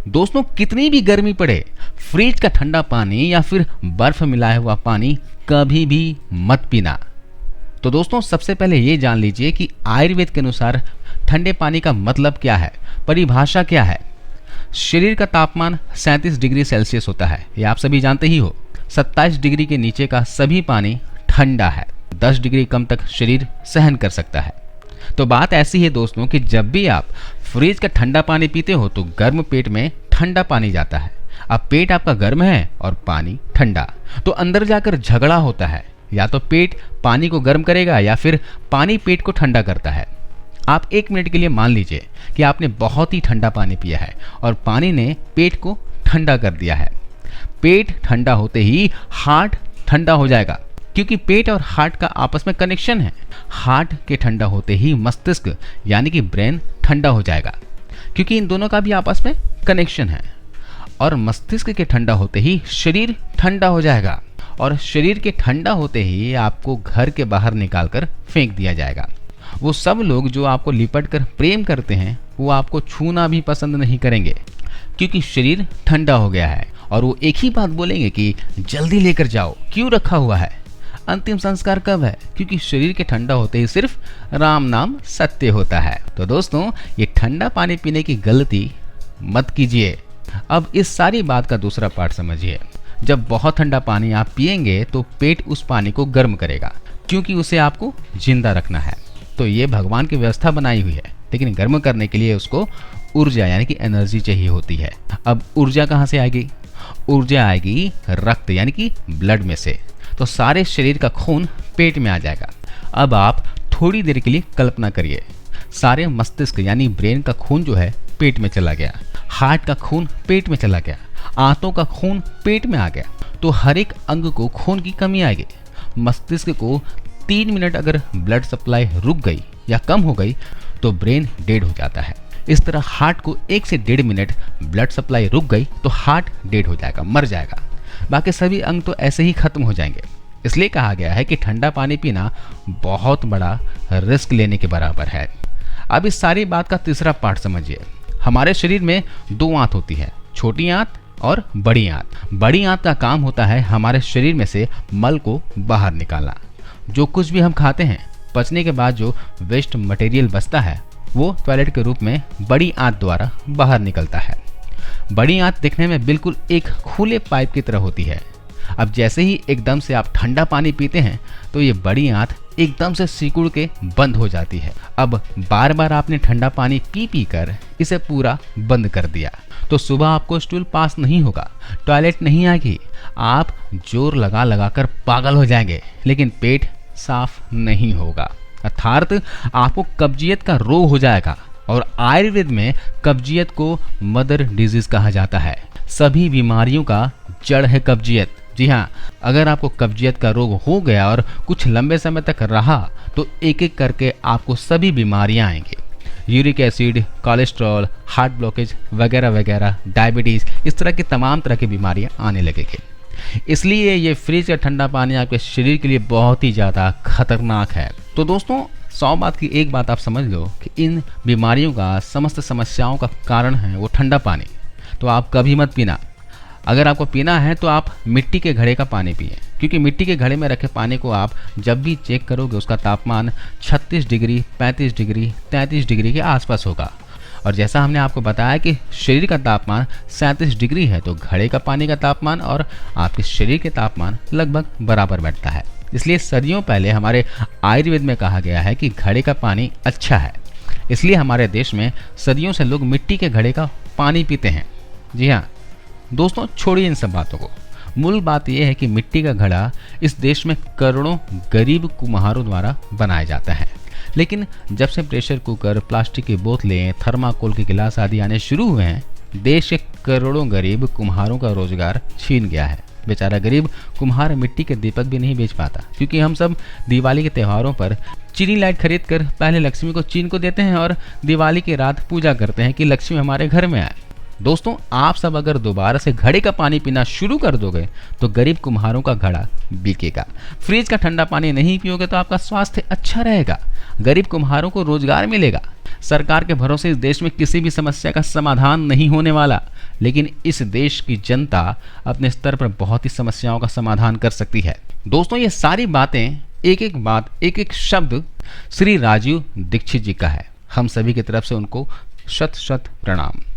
दोस्तों कितनी भी गर्मी पड़े, फ्रिज का ठंडा पानी या फिर बर्फ मिलाया हुआ पानी कभी भी मत पीना। तो दोस्तों सबसे पहले ये जान लीजिए कि आयुर्वेद के अनुसार ठंडे पानी का मतलब क्या है, परिभाषा क्या है। शरीर का तापमान 37 डिग्री सेल्सियस होता है, ये आप सभी जानते ही हो। 27 डिग्री के नीचे का सभी पानी ठंडा है, 10 डिग्री कम तक शरीर सहन कर सकता है। तो बात ऐसी है दोस्तों कि जब भी आप फ्रिज का ठंडा पानी पीते हो तो गर्म पेट में ठंडा पानी जाता है। अब पेट आपका गर्म है और पानी ठंडा, तो अंदर जाकर झगड़ा होता है, या तो पेट पानी को गर्म करेगा या फिर पानी पेट को ठंडा करता है। आप 1 मिनट के लिए मान लीजिए कि आपने बहुत ही ठंडा पानी पिया है और पानी ने पेट को ठंडा कर दिया है। पेट ठंडा होते ही हार्ट ठंडा हो जाएगा, क्योंकि पेट और हार्ट का आपस में कनेक्शन है। हार्ट के ठंडा होते ही मस्तिष्क यानी कि ब्रेन ठंडा हो जाएगा, क्योंकि इन दोनों का भी आपस में कनेक्शन है। और मस्तिष्क के ठंडा होते ही शरीर ठंडा हो जाएगा, और शरीर के ठंडा होते ही आपको घर के बाहर निकाल कर फेंक दिया जाएगा। वो सब लोग जो आपको लिपट कर प्रेम करते हैं वो आपको छूना भी पसंद नहीं करेंगे, क्योंकि शरीर ठंडा हो गया है। और वो एक ही बात बोलेंगे कि जल्दी लेकर जाओ, क्यों रखा हुआ है। अंतिम संस्कार कब है, क्योंकि शरीर के ठंडा होते ही सिर्फ राम नाम सत्य होता है। तो दोस्तों ये ठंडा पानी पीने की गलती मत कीजिए। अब इस सारी बात का दूसरा पार्ट समझिए। जब बहुत ठंडा पानी आप पिएंगे तो पेट उस पानी को गर्म करेगा, क्योंकि उसे आपको जिंदा रखना है। तो ये भगवान की व्यवस्था बनाई हुई है, लेकिन गर्म करने के लिए उसको ऊर्जा यानी कि एनर्जी चाहिए होती है। अब ऊर्जा कहाँ से आएगी? ऊर्जा आएगी रक्त यानी कि ब्लड में से। तो सारे शरीर का खून पेट में आ जाएगा। अब आप थोड़ी देर के लिए कल्पना करिए, सारे मस्तिष्क यानी ब्रेन का खून जो है पेट में चला गया, हार्ट का खून पेट में चला गया, आंतों का खून पेट में आ गया। तो हर एक अंग को खून की कमी आएगी। मस्तिष्क को 3 मिनट अगर ब्लड सप्लाई रुक गई या कम हो गई तो ब्रेन डेड हो जाता है। इस तरह हार्ट को 1 से 1.5 मिनट ब्लड सप्लाई रुक गई तो हार्ट डेड हो जाएगा, मर जाएगा। बाकी सभी अंग तो ऐसे ही खत्म हो जाएंगे। इसलिए कहा गया है कि ठंडा पानी पीना बहुत बड़ा रिस्क लेने के बराबर है। अब इस सारी बात का तीसरा पार्ट समझिए। हमारे शरीर में 2 आंत होती है, छोटी आंत और बड़ी आंत। बड़ी आंत का काम होता है हमारे शरीर में से मल को बाहर निकालना। जो कुछ भी हम खाते हैं, पचने के बाद जो वेस्ट मटेरियल बचता है वो टॉयलेट के रूप में बड़ी आंत द्वारा बाहर निकलता है। बड़ी आंत दिखने में बिल्कुल एक खुले पाइप की तरह होती है। अब जैसे ही एकदम से आप ठंडा पानी पीते हैं तो ये बड़ी आंत एकदम से सिकुड़ के बंद हो जाती है। अब बार बार आपने ठंडा पानी पी पी कर इसे पूरा बंद कर दिया तो सुबह आपको स्टूल पास नहीं होगा, टॉयलेट नहीं आएगी, आप जोर लगा लगा कर पागल हो जाएंगे, लेकिन पेट साफ नहीं होगा। अर्थात आपको कब्जियत का रोग हो जाएगा। और आयुर्वेद में कब्जियत को मदर डिजीज कहा जाता है। सभी बीमारियों का जड़ है कब्जियत। जी हाँ, अगर आपको कब्जियत का रोग हो गया और कुछ लंबे समय तक रहा तो एक एक करके आपको सभी बीमारियां आएंगी। Uric acid, cholesterol, heart blockage वगैरह वगैरह, डायबिटीज़, इस तरह की तमाम तरह की बीमारियां आने लगेंगी। इसलिए ये फ्रिज का ठंडा पानी आपके शरीर के लिए बहुत ही ज़्यादा खतरनाक है। तो दोस्तों 100 बात की एक बात आप समझ लो कि इन बीमारियों का, समस्त समस्याओं का कारण है वो ठंडा पानी। तो आप कभी मत पीना। अगर आपको पीना है तो आप मिट्टी के घड़े का पानी पिए, क्योंकि मिट्टी के घड़े में रखे पानी को आप जब भी चेक करोगे उसका तापमान 36 डिग्री, 35 डिग्री, 33 डिग्री के आसपास होगा। और जैसा हमने आपको बताया कि शरीर का तापमान 37 डिग्री है, तो घड़े का पानी का तापमान और आपके शरीर के तापमान लगभग बराबर बैठता है। इसलिए सदियों पहले हमारे आयुर्वेद में कहा गया है कि घड़े का पानी अच्छा है। इसलिए हमारे देश में सदियों से लोग मिट्टी के घड़े का पानी पीते हैं। जी हाँ दोस्तों, छोड़िए इन सब बातों को। मूल बात यह है कि मिट्टी का घड़ा इस देश में करोड़ों गरीब कुम्हारों द्वारा बनाया जाता है। लेकिन जब से प्रेशर कुकर, प्लास्टिक की बोतलें, थर्माकोल के गिलास आदि आने शुरू हुए हैं, देश के करोड़ों गरीब कुम्हारों का रोजगार छीन गया है। बेचारा गरीब कुम्हार मिट्टी के दीपक भी नहीं बेच पाता, क्योंकि हम सब दिवाली के त्योहारों पर चीनी लाइट खरीद कर पहले लक्ष्मी को चीन को देते हैं और दिवाली की रात पूजा करते हैं कि लक्ष्मी हमारे घर में आए। दोस्तों, आप सब अगर दोबारा से घड़े का पानी पीना शुरू कर दोगे तो गरीब कुम्हारों का घड़ा बिकेगा। फ्रिज का ठंडा पानी नहीं पियोगे तो आपका स्वास्थ्य अच्छा रहेगा, गरीब कुम्हारों को रोजगार मिलेगा। सरकार के भरोसे इस देश में किसी भी समस्या का समाधान नहीं होने वाला, लेकिन इस देश की जनता अपने स्तर पर बहुत ही समस्याओं का समाधान कर सकती है। दोस्तों, ये सारी बातें, एक एक बात, एक एक शब्द श्री राजीव दीक्षित जी का है। हम सभी की तरफ से उनको शत शत प्रणाम।